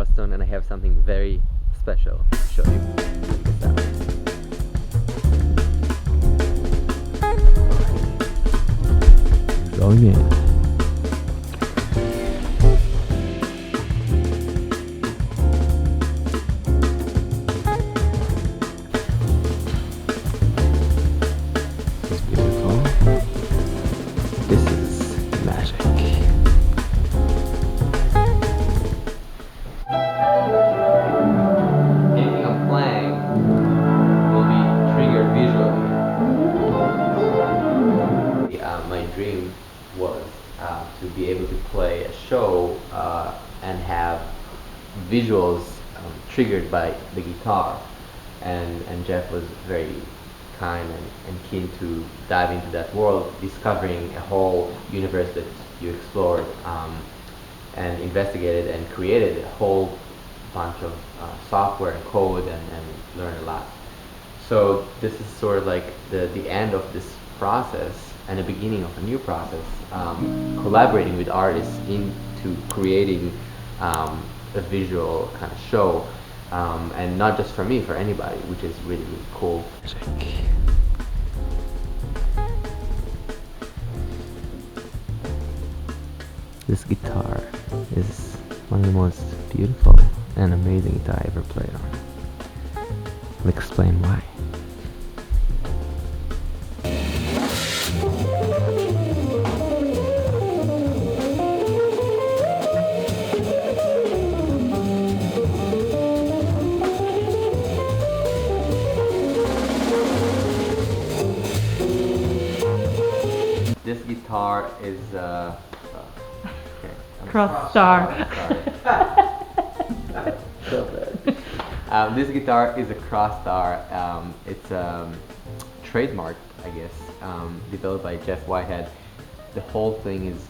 Charleston, and I have something very special to show you. Check this out. Going in. It's beautiful. This is magic. Anything I'm playing will be triggered visually. My dream was to be able to play a show and have visuals triggered by the guitar, and Jeff was very kind and keen to dive into that world, discovering a whole universe that you explored and investigated and created a whole bunch of software and code and learned a lot. So this is sort of like the end of this process and the beginning of a new process, collaborating with artists into creating a visual kind of show, and not just for me, for anybody, which is really, really cool. This guitar is one of the most beautiful and amazing guitar I ever played on. I'll explain why. This guitar is Cross star. This guitar is a cross star. It's trademarked, I guess, developed by Jeff Whitehead. The whole thing is,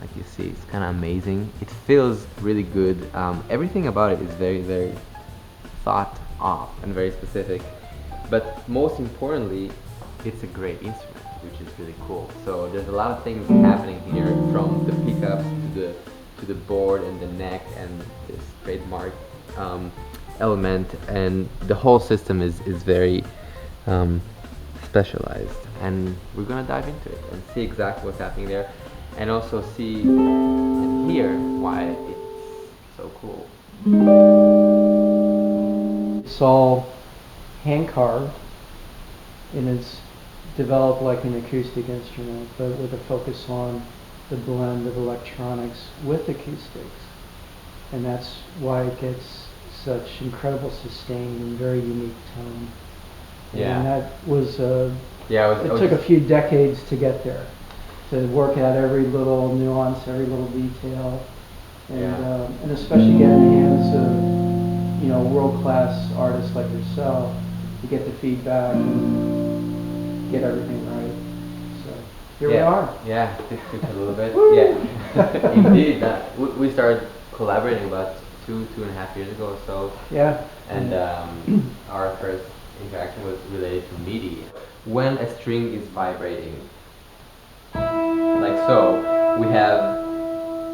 like you see, it's kind of amazing. It feels really good. Everything about it is very, very thought of and very specific. But most importantly, it's a great instrument, which is really cool. So there's a lot of things happening here, from the pickups to the board and the neck and this trademark element, and the whole system is very specialized. And we're gonna dive into it and see exactly what's happening there, and also see and hear why it's so cool. It's all hand carved, and it's developed like an acoustic instrument, but with a focus on the blend of electronics with acoustics. And that's why it gets such incredible sustained and very unique tone. Yeah. And that was, it it took a few decades to get there, to work out every little nuance, every little detail, and especially get in the hands of, you know, world-class artists like yourself to get the feedback and get everything right. So here we are. Yeah, it took a little bit. Yeah, indeed. We started collaborating about 2.5 years ago or so. Yeah. And our first interaction was related to MIDI. When a string is vibrating, like so, we have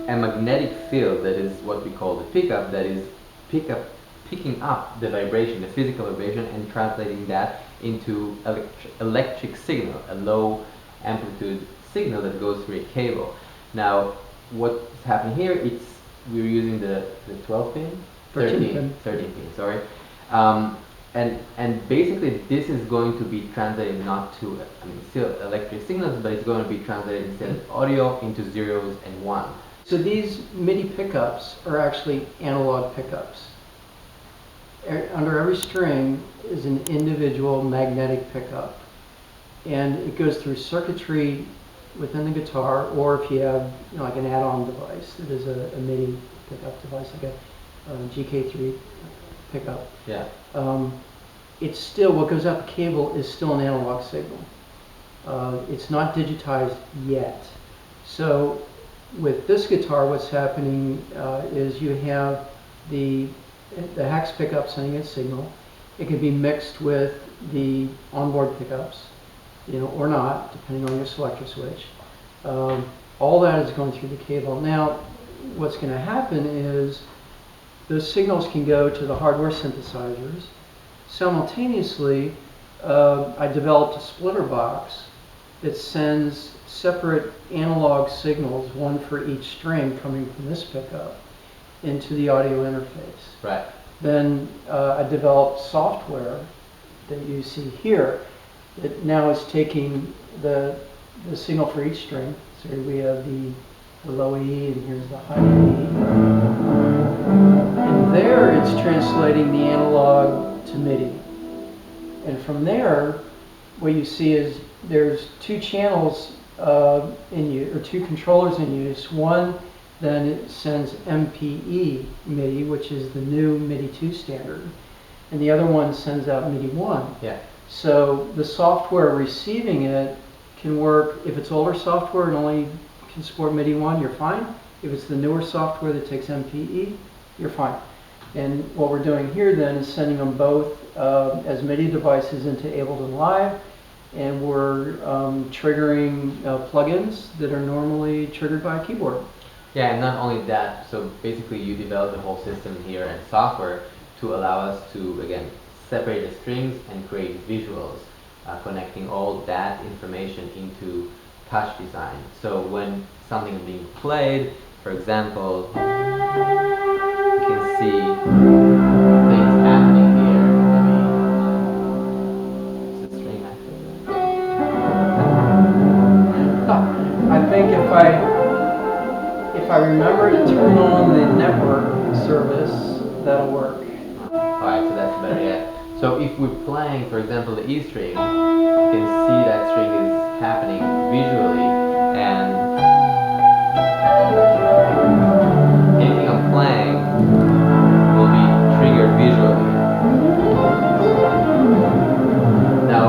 a magnetic field that is what we call the pickup, that is picking up the vibration, the physical vibration, and translating that into electric signal, a low amplitude signal that goes through a cable. Now, what's happening here, we're using the 12 pin? 13 pin, sorry. And basically this is going to be translated not to, still electric signals, but it's going to be translated instead of audio into zeros and ones. So these MIDI pickups are actually analog pickups. Under every string is an individual magnetic pickup, and it goes through circuitry within the guitar, or if you have, you know, like an add-on device that is a MIDI pickup device, like a GK3 pickup. Yeah. It's still, what goes out the cable is still an analog signal. It's not digitized yet. So with this guitar, what's happening is you have the hex pickup sending its signal. It can be mixed with the onboard pickups, you know, or not, depending on your selector switch. All that is going through the cable. Now, what's going to happen is those signals can go to the hardware synthesizers. Simultaneously, I developed a splitter box that sends separate analog signals, one for each string coming from this pickup, into the audio interface. Right. Then I developed software that you see here that now is taking the signal for each string. So we have the low E and here's the high E. And there it's translating the analog to MIDI. And from there, what you see is there's two channels in use, or two controllers in use. One then it sends MPE MIDI, which is the new MIDI 2 standard. And the other one sends out MIDI 1. Yeah. So the software receiving it can work, if it's older software and only can support MIDI 1, you're fine. If it's the newer software that takes MPE, you're fine. And what we're doing here then is sending them both as MIDI devices into Ableton Live, and we're triggering plugins that are normally triggered by a keyboard. Yeah, and not only that, so basically you develop the whole system here and software to allow us to, again, separate the strings and create visuals, connecting all that information into touch design. So when something is being played, for example, you can see things happening here. Maybe it's a string actually. I think if I remember to turn on the network service, that'll work. Alright, so that's better, yeah. So if we're playing, for example, the E string, you can see that string is happening visually, and anything I'm playing will be triggered visually. Now,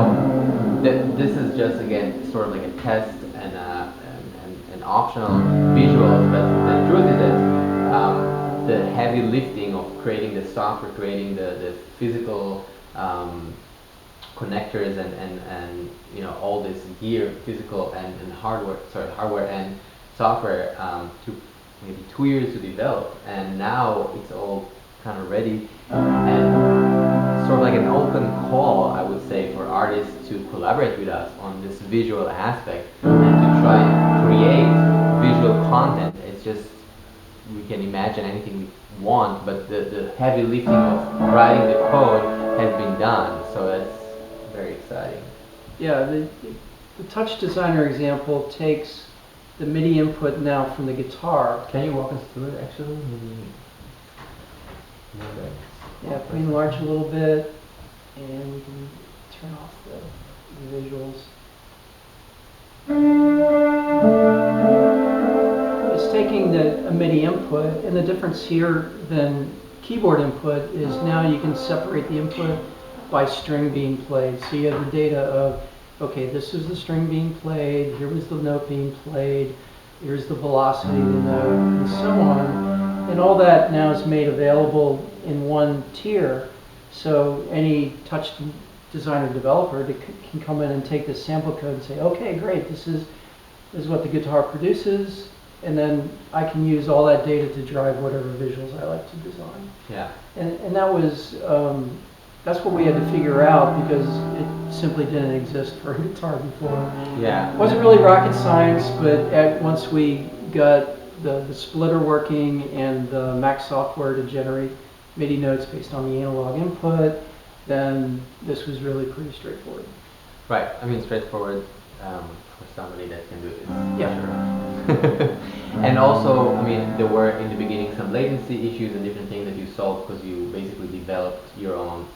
this is just, again, sort of like a test and an optional visual, but the truth is that the heavy lifting of creating the software, creating the physical connectors and you know, all this gear, physical and hardware and software, took maybe 2 years to develop, and now it's all kind of ready, and sort of like an open call, I would say, for artists to collaborate with us on this visual aspect and to try and create visual content. It's just, we can imagine anything we want, but the heavy lifting of writing the code has been done, so that's very exciting. Yeah, the Touch Designer example takes the MIDI input now from the guitar. Can you walk us through it actually? Yeah, if we enlarge a little bit, and we can turn off the visuals. It's taking a MIDI input, and the difference here than keyboard input is now you can separate the input by string being played. So you have the data of, okay, this is the string being played, here was the note being played, here's the velocity of the note, and so on. And all that now is made available in one tier. So any Touch Designer developer can come in and take this sample code and say, okay, great, this is what the guitar produces, and then I can use all that data to drive whatever visuals I like to design. Yeah. And that was, that's what we had to figure out, because it simply didn't exist for a guitar before. Yeah. It wasn't really rocket science, but once we got the splitter working and the Mac software to generate MIDI notes based on the analog input, then this was really pretty straightforward. Right. I mean, straightforward for somebody that can do it. Yeah. Sure. And also, I mean, there were in the beginning some latency issues and different things that you solved because you basically developed your own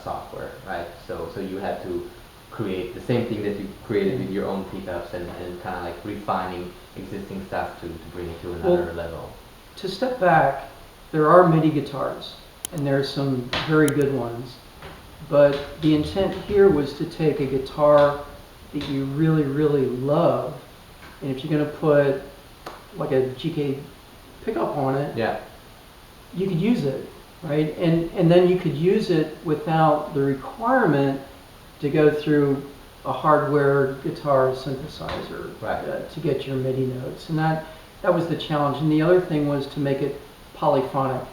software, right? So you had to create the same thing that you created with your own pickups and kind of like refining existing stuff to bring it to another level. To step back, there are MIDI guitars, and there are some very good ones. But the intent here was to take a guitar that you really, really love, and if you're going to put like a GK pickup on it, yeah, you could use it, right? And then you could use it without the requirement to go through a hardware guitar synthesizer, right, to get your MIDI notes. And that was the challenge. And the other thing was to make it polyphonic.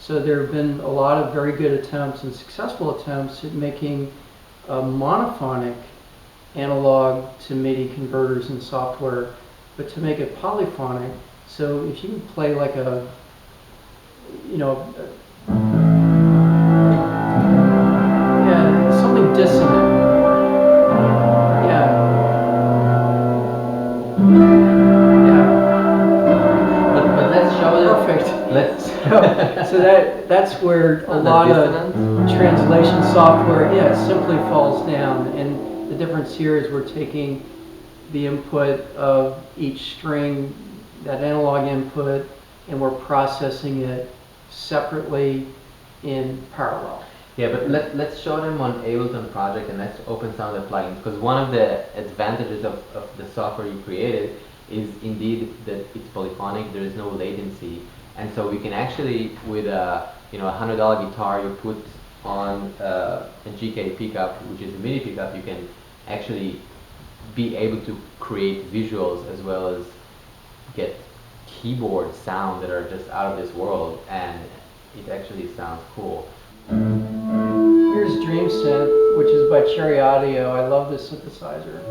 So there have been a lot of very good attempts and successful attempts at making monophonic analog to MIDI converters and software, but to make it polyphonic. So if you play like a, yeah, something dissonant. Yeah. Yeah. But let's show them. Perfect. Let's. So that's where a lot of translation software, simply falls down. And the difference here is we're taking the input of each string, that analog input, and we're processing it separately in parallel. Yeah, but let's show them on Ableton project, and let's open some of the plugins, because one of the advantages of the software you created is indeed that it's polyphonic, there is no latency, and so we can actually, with a $100 guitar you put on a GK pickup, which is a MIDI pickup, you can actually be able to create visuals as well as get keyboard sound that are just out of this world, and it actually sounds cool. Here's Dream Synth, which is by Cherry Audio. I love this synthesizer.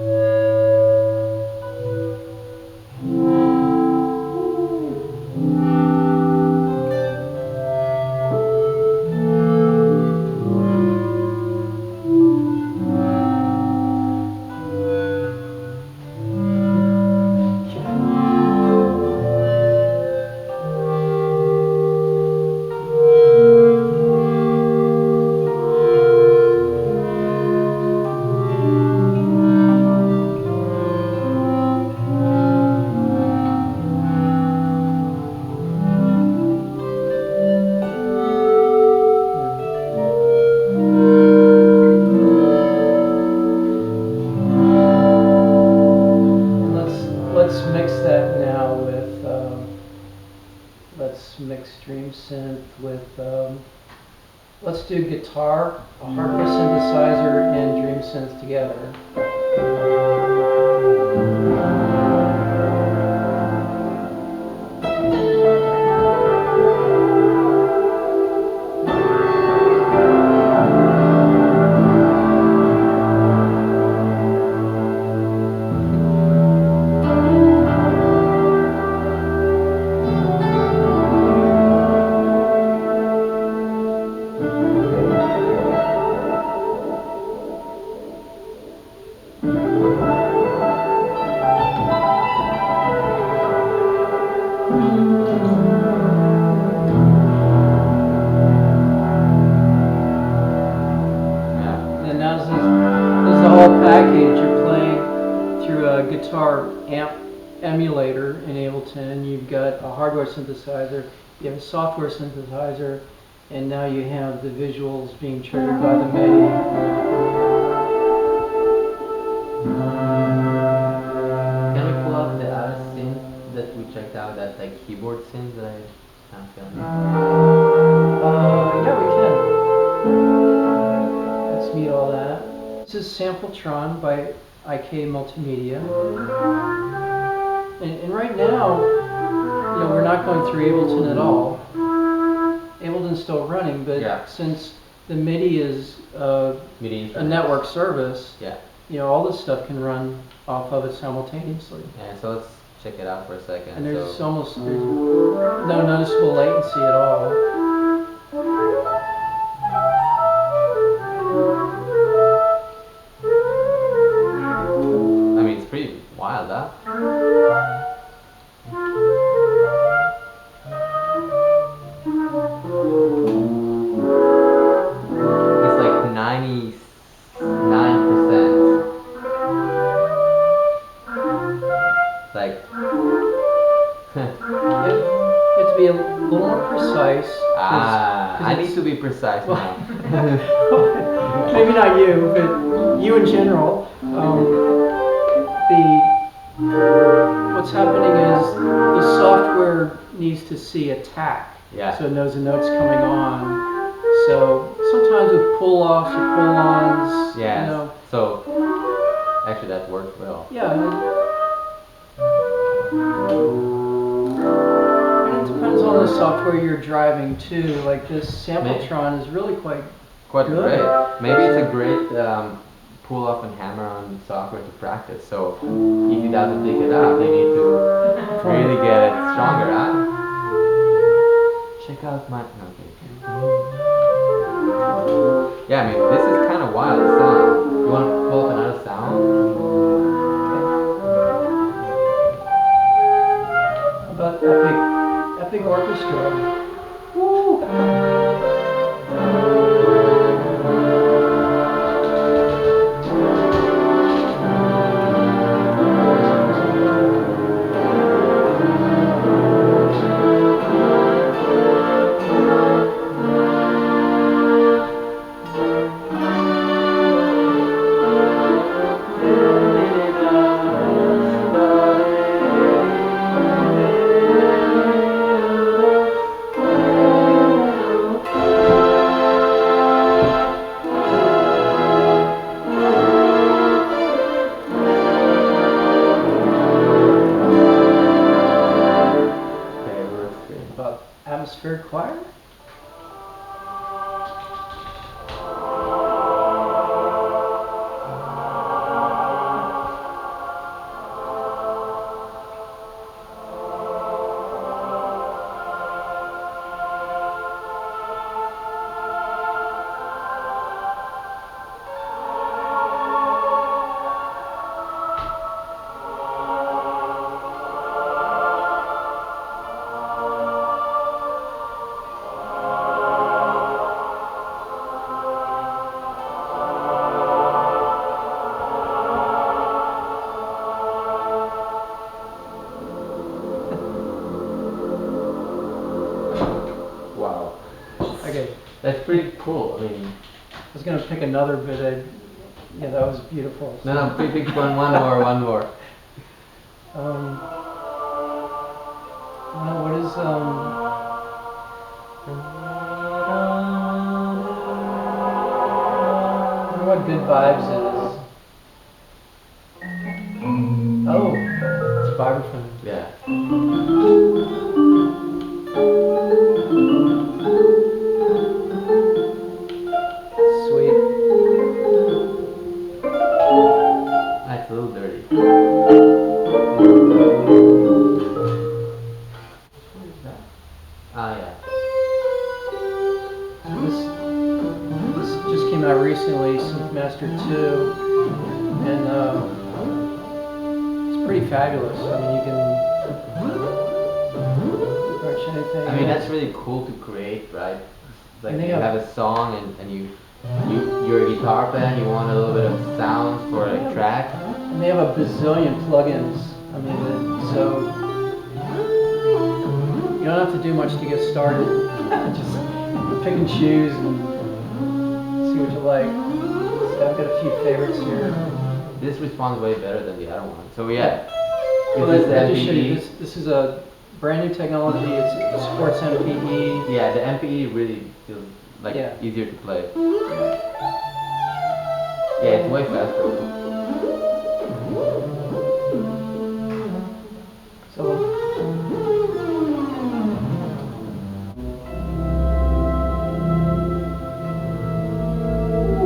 Let's do guitar, a hardware synthesizer, and Dream Synth together. Package, you're playing through a guitar amp emulator in Ableton, you've got a hardware synthesizer, you have a software synthesizer, and now you have the visuals being triggered by the MIDI. Can we pull up the other synth that we checked out, that like keyboard synth that I can't feel? Yeah, we can. Let's mute all that. This is Sampletron by IK Multimedia, and right now, we're not going through Ableton at all. Ableton's still running, but since the MIDI is a network service, all this stuff can run off of it simultaneously. Yeah, so let's check it out for a second. And there's no noticeable latency at all. Wild, huh? It's like 99%. Like you have to be a little more precise. I need to be precise now. Maybe not you, but you in general. What's happening is the software needs to see a tack, so it knows the note's coming on. So sometimes with pull-offs or pull-ons, so actually that worked well. Yeah. And it depends depends on the software you're driving too. Like this Sampletron is really quite Quite good. great. Maybe it's a great pull off and hammer on software to practice. So if he doesn't pick it up, they need to really get it stronger, huh? Check out my. Okay. Yeah, I mean, this is kind of wild sound. You want to pull up another sound? How about epic orchestra? Woo! Atmospheric choir? That's pretty cool. I mean, I was gonna pick another, but yeah, that was beautiful. No, pick one more. What is I wonder what Good Vibes is. Oh, it's a vibraphone. Yeah. It's a little dirty. What is that? Ah, yeah. This just came out recently, Synthmaster 2, and it's pretty fabulous. I mean, you can approach anything. I mean, that's really cool to create, right? Like you have a song and you're a guitar player and you want a little bit of sound for a track. And they have a bazillion plugins. I mean, so you don't have to do much to get started. Just pick and choose and see what you like. So I've got a few favorites here. This responds way better than the other one. So yeah. Well, I just showed you. This is a brand new technology. It supports MPE. Yeah, the MPE really feels like easier to play. Yeah, it's way faster. So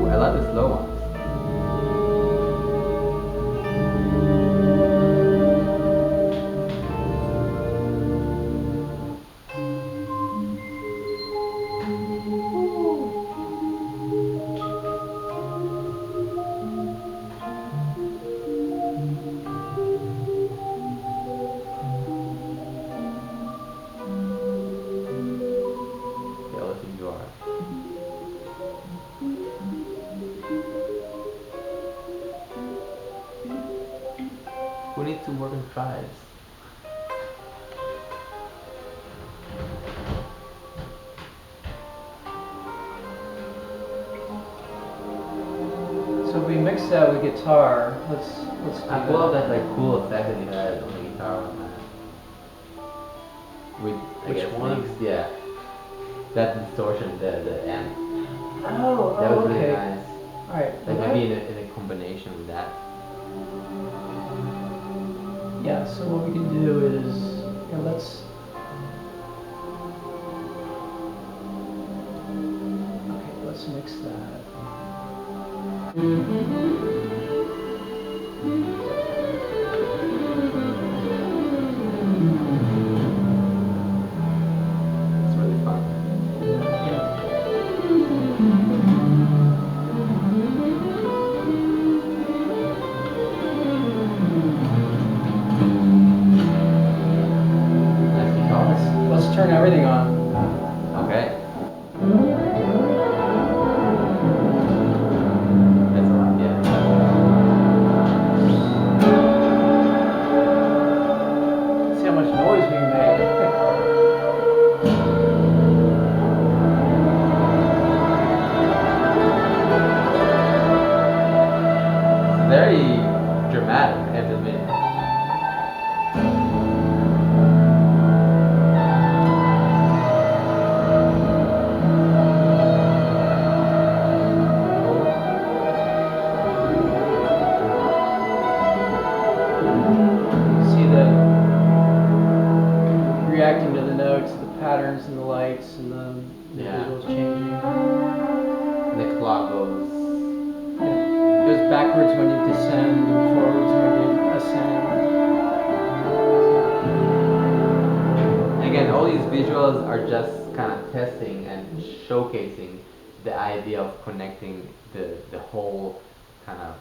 I love the slow ones. Who needs to work in tribes? so we mix that with guitar. Let's do I love that like cool effect that he had on the guitar on that. With Which one? Yeah. That distortion, the amp. Oh, That was really okay. nice. Alright. Like maybe in a combination with that. Yeah, so what we can do is, let's It's really fun. Nice guitars. Let's turn everything on. Okay. That's a lot, yeah. See how much noise we made. It's very dramatic, I have to admit. See the reacting to the notes, the patterns and the lights and the Yeah. visuals changing. The clock goes. It goes backwards when you descend and forwards when you ascend. Again, all these visuals are just kind of testing and showcasing the idea of connecting the whole kind of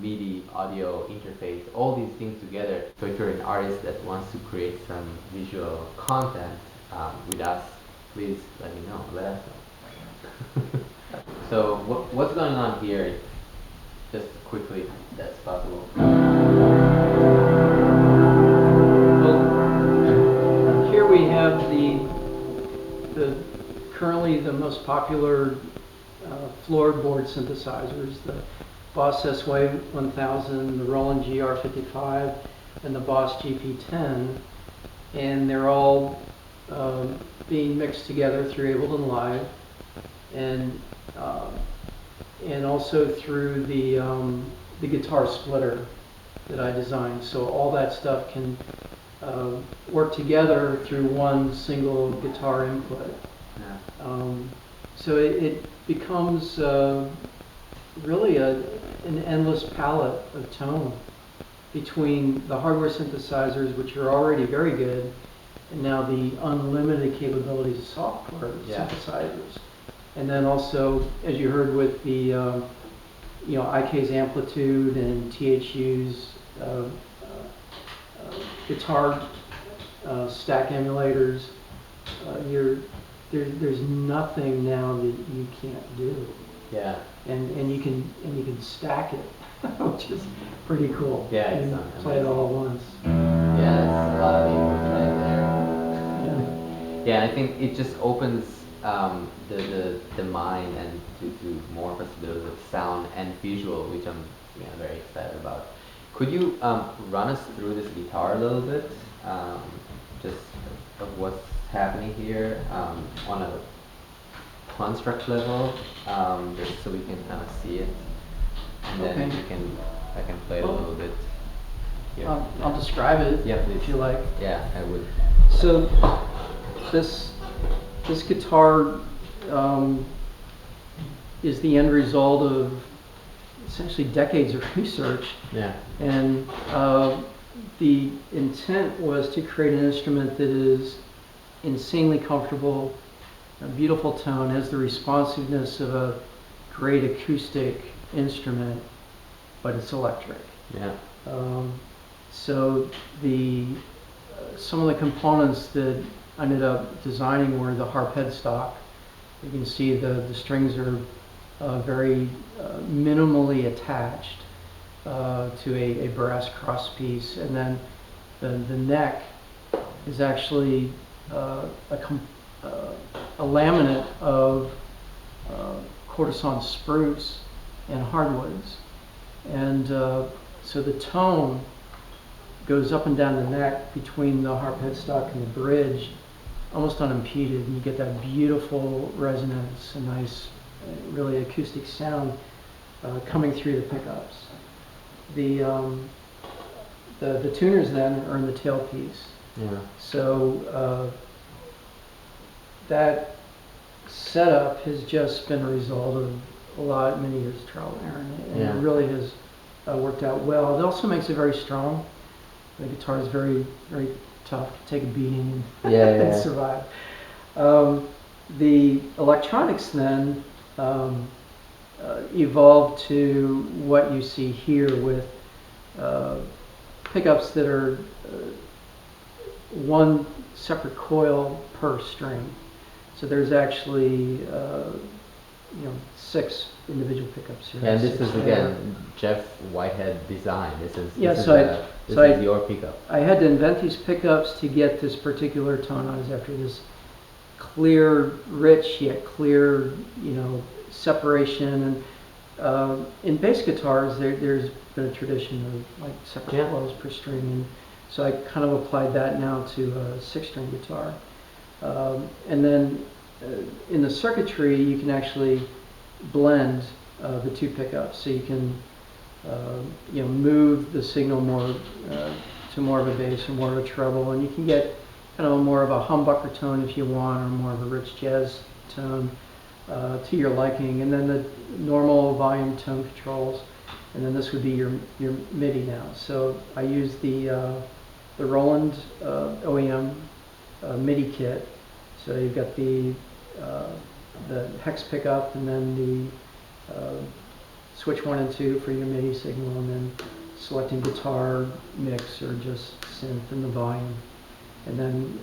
MIDI audio interface, all these things together. So if you're an artist that wants to create some visual content with us, please let me know. Let us know. So what's going on here? Just quickly, if that's possible. Well, here we have the currently the most popular floorboard synthesizers, the Boss SY1000, the Roland GR55, and the Boss GP10, and they're all being mixed together through Ableton Live, and also through the guitar splitter that I designed. So all that stuff can work together through one single guitar input. Yeah. So it becomes really an endless palette of tone between the hardware synthesizers, which are already very good, and now the unlimited capabilities of software synthesizers. And then also, as you heard with the IK's amplitude and THU's guitar stack emulators, there's nothing now that you can't do. Yeah. And you can stack it, which is pretty cool. Yeah, it's and play it all at once. Yeah, that's a lot of input right there. Yeah. Yeah, and I think it just opens the mind and to more possibilities of sound and visual, which I'm very excited about. Could you run us through this guitar a little bit, just of what's happening here on a construct level, just so we can kind of see it, and then I can play it a little bit. Here. I'll describe it if you like. Yeah, I would. So this guitar is the end result of essentially decades of research. Yeah. And the intent was to create an instrument that is insanely comfortable, a beautiful tone, has the responsiveness of a great acoustic instrument, but it's electric. Yeah. So some of the components that I ended up designing were the harp headstock. You can see the strings are very minimally attached to a brass crosspiece, and then the neck is actually a laminate of Cortison spruce and hardwoods, and so the tone goes up and down the neck between the harp headstock and the bridge, almost unimpeded, and you get that beautiful resonance, a nice, really acoustic sound coming through the pickups. The tuners then are in the tailpiece. Yeah. So that setup has just been a result many years of trial and error, and Yeah. it really has worked out well. It also makes it very strong. The guitar is very, very tough to take a beating and, Yeah, and yeah. survive. The electronics then evolved to what you see here with pickups that are one separate coil per string. So there's actually 6 individual pickups here. And this 6 is again Jeff Whitehead design. This is Yeah, this so is, I- this is your pickup. I had to invent these pickups to get this particular tone. I was after this clear, rich yet clear, separation. And in bass guitars, there's been a tradition of like separate Yeah. coils per string, and so I kind of applied that now to a 6-string guitar. And then in the circuitry, you can actually blend the 2 pickups, so you can move the signal more to more of a bass or more of a treble, and you can get kind of more of a humbucker tone if you want, or more of a rich jazz tone to your liking. And then the normal volume tone controls, and then this would be your MIDI now. So I use the Roland OEM MIDI kit. So you've got the hex pickup, and then the switch 1 and 2 for your MIDI signal, and then selecting guitar, mix, or just synth in the volume, and then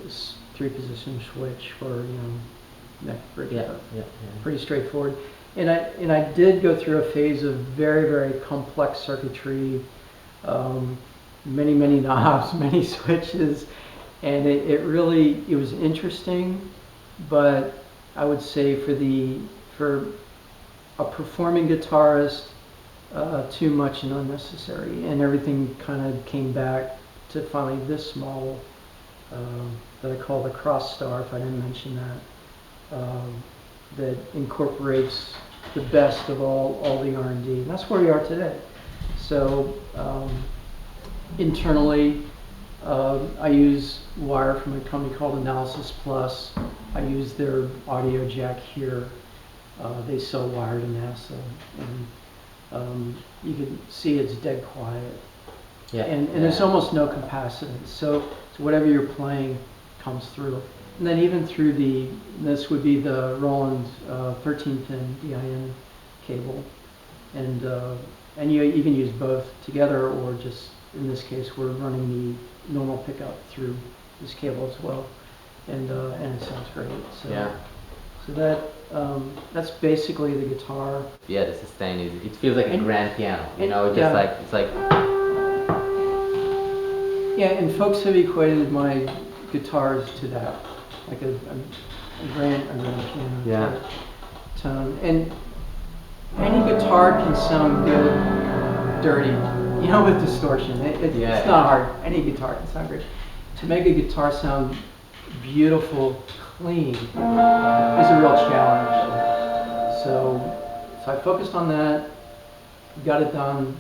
3-position switch for neck bridge. Yeah. Pretty straightforward. And I did go through a phase of very, very complex circuitry, many knobs, many switches, and it was interesting, but I would say for a performing guitarist, too much and unnecessary, and everything kind of came back to finally this model that I call the Cross Star, if I didn't mention that, that incorporates the best of all the R&D, and that's where we are today. So internally, I use wire from a company called Analysis Plus. I use their audio jack here. They sell wire to NASA, and you can see it's dead quiet. Yeah. And there's almost no capacitance, so whatever you're playing comes through. And then even through this would be the Roland 13-pin DIN cable, and you can use both together, or just in this case we're running the normal pickup through this cable as well, and it sounds great. So Yeah. So that's basically the guitar. Yeah, the sustain is. It feels like a And- grand piano. and- Just yeah. like it's like. Yeah, and folks have equated my guitars to that, like a grand piano Yeah. type tone. And any guitar can sound good, dirty, with distortion. Yeah. It's not hard. Any guitar can sound great. To make a guitar sound beautiful, clean, is a real challenge. So I focused on that, got it done,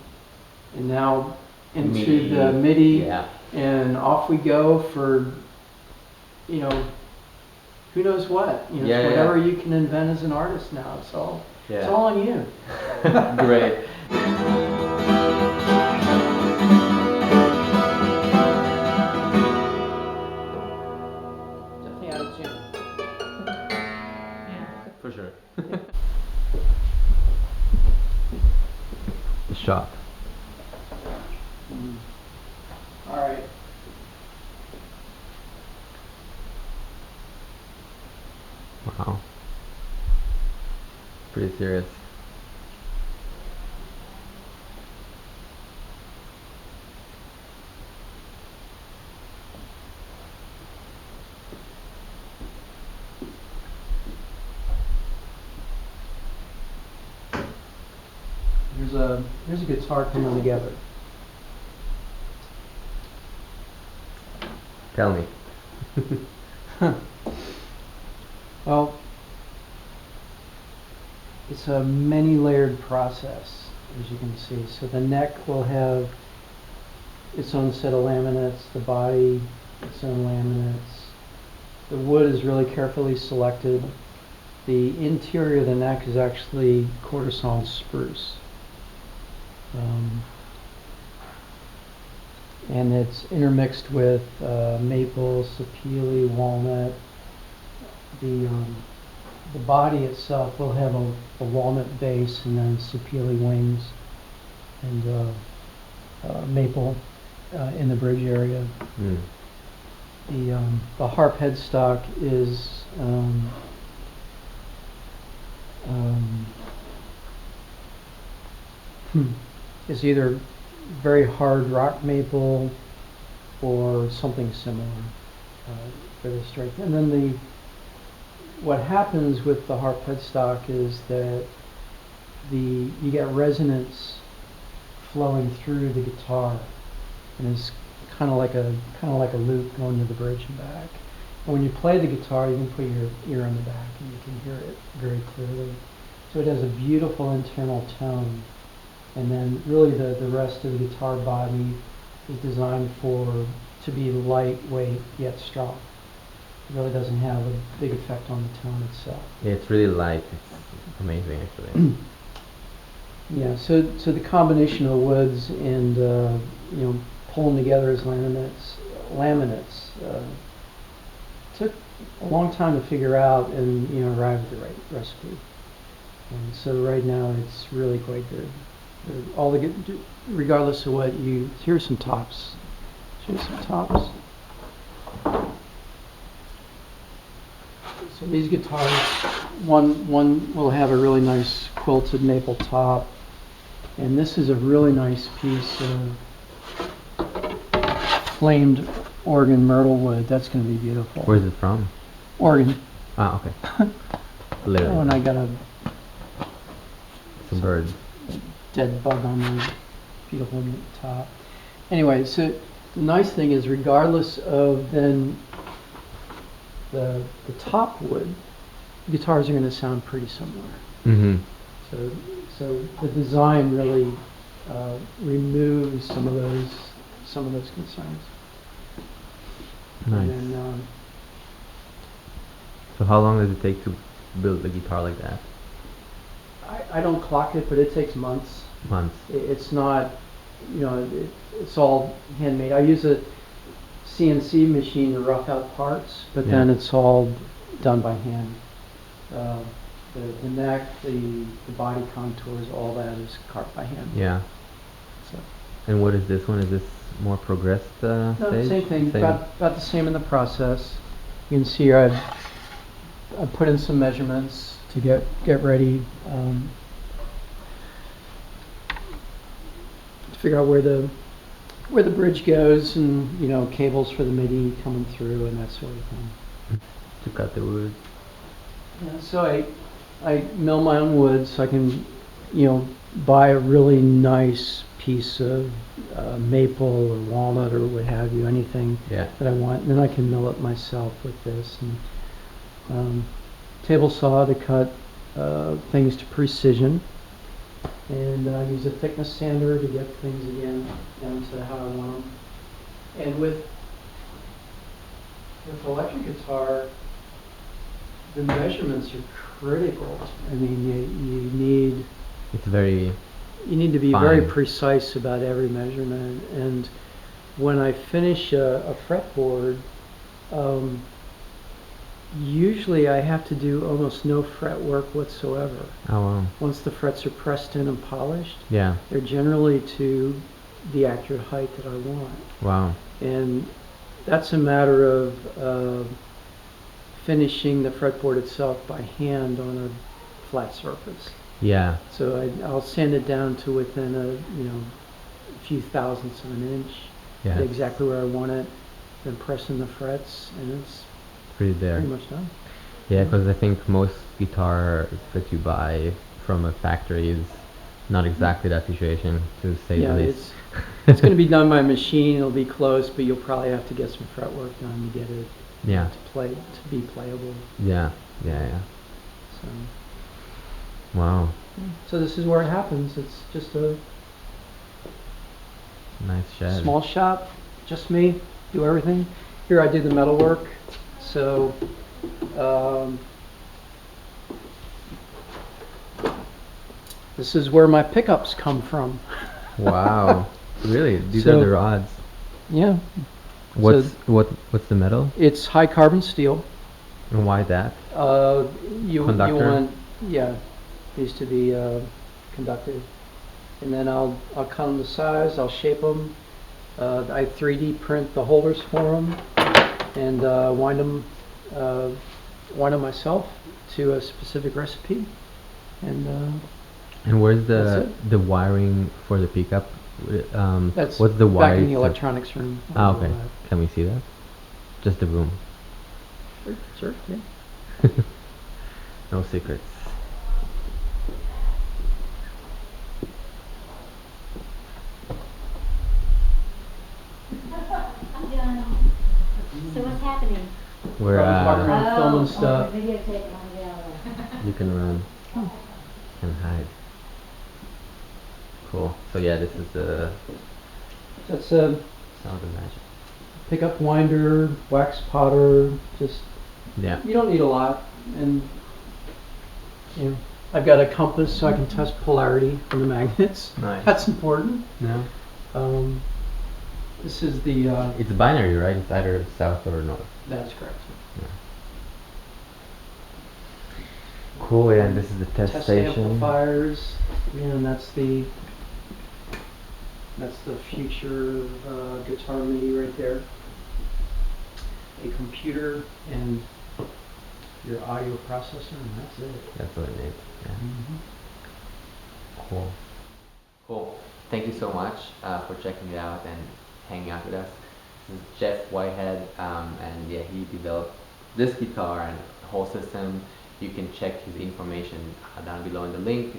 and now into the MIDI. Yeah. And off we go for, who knows what. Yeah, whatever you can invent as an artist now. It's all on you. Great. Definitely out of tune. For sure. The shot. All right. Wow. Pretty serious. Here's a guitar coming together. Tell me. Well, it's a many-layered process, as you can see. So the neck will have its own set of laminates, the body, its own laminates. The wood is really carefully selected. The interior of the neck is actually quarter sawn spruce. And it's intermixed with maple, sapele, walnut. The body itself will have a walnut base and then sapele wings and maple in the bridge area. The harp headstock is is either very hard rock maple or something similar for the strength. And then what happens with the harp headstock is that you get resonance flowing through the guitar, and it's kind of like a loop going to the bridge and back. And when you play the guitar, you can put your ear on the back and you can hear it very clearly. So it has a beautiful internal tone. And then really the rest of the guitar body is designed to be lightweight yet strong. It really doesn't have a big effect on the tone itself. Yeah, it's really light. It's amazing, actually. Yeah, so the combination of woods and pulling together as laminates took a long time to figure out and arrive at the right recipe. And so right now it's really quite good. All the regardless of what here's some tops. Here's some tops. So these guitars, one will have a really nice quilted maple top, and this is a really nice piece of flamed Oregon myrtle wood. That's going to be beautiful. Where's it from? Oregon. Ah, okay. Literally. Oh, and I got some birds. Dead bug on the beautiful top. Anyway, so the nice thing is, regardless of then the top wood, the guitars are going to sound pretty similar. Mm-hmm. So the design really removes some of those concerns. Nice. And then, so how long does it take to build a guitar like that? I don't clock it, but it takes months. Months. It's not, it's all handmade. I use a CNC machine to rough out parts, but then it's all done by hand. The neck, the body contours, all that is carved by hand. Yeah. So. And what is this one? Is this more progressed No, stage? same thing. About the same in the process. You can see here I've put in some measurements to get ready. To figure out where the bridge goes, and cables for the MIDI coming through and that sort of thing. To cut the wood. Yeah, so I mill my own wood, so I can buy a really nice piece of maple or walnut or what have you, anything that I want, and then I can mill it myself with this. And table saw to cut things to precision. And I use a thickness sander to get things again down to how I want them. And with electric guitar, the measurements are critical. I mean, you need to be fine. very precise about every measurement. And when I finish a fretboard, usually I have to do almost no fret work whatsoever. Oh wow. Once the frets are pressed in and polished, they're generally to the accurate height that I want. Wow. And that's a matter of finishing the fretboard itself by hand on a flat surface. Yeah. So I'll sand it down to within a few thousandths of an inch, exactly where I want it, then press in the frets, and it's pretty much done. Yeah, because I think most guitar that you buy from a factory is not exactly that situation, to say the least. It's going to be done by machine. It'll be close, but you'll probably have to get some fret work done to get it to be playable. Yeah. So. Wow. So this is where it happens. It's just a nice shed. Small shop, just me, do everything. Here I do the metal work. So This is where my pickups come from. Wow. Really? These So- are the rods. Yeah, What's the metal? it's high carbon steel. And why that? You Conductor? want, yeah, these to be conductive. And then I'll cut them to size, I'll shape them. I 3D print the holders for them and wind them myself to a specific recipe. And where's That's the wiring for the pickup? that's What's the back wire? in the electronics room. Ah, okay. Can we see that? Just the room. Sure, yeah. No secrets. So what's happening? We're Walking around filming stuff. Videotape on the other. you can run and hide. Cool. So yeah, this is the That's a sound of magic. pickup winder, wax potter, just, Yeah. you don't need a lot. And, you know, I've got a compass so I can test polarity from the magnets. Nice. That's important. Yeah. This is the, It's binary, right? It's either south or north. that's correct. Cool. Yeah, and this is the test station. amplifiers, and that's the future guitar MIDI right there. A computer and your audio processor, and that's it. That's what it is. Yeah. Mm-hmm. Cool. Cool. Thank you so much for checking it out and hanging out with us. This is Jeff Whitehead, and yeah, he developed this guitar and the whole system. You can check his information down below in the link,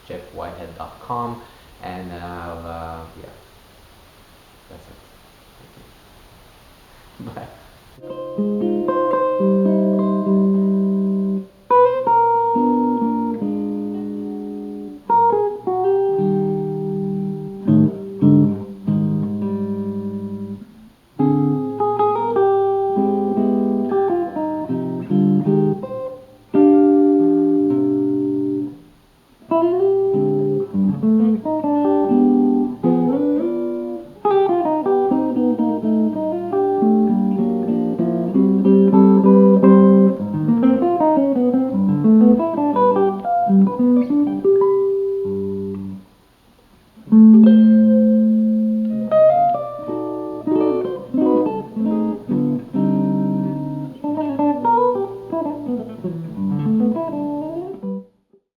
jeffwhitehead.com, and yeah, that's it. Thank you. Bye.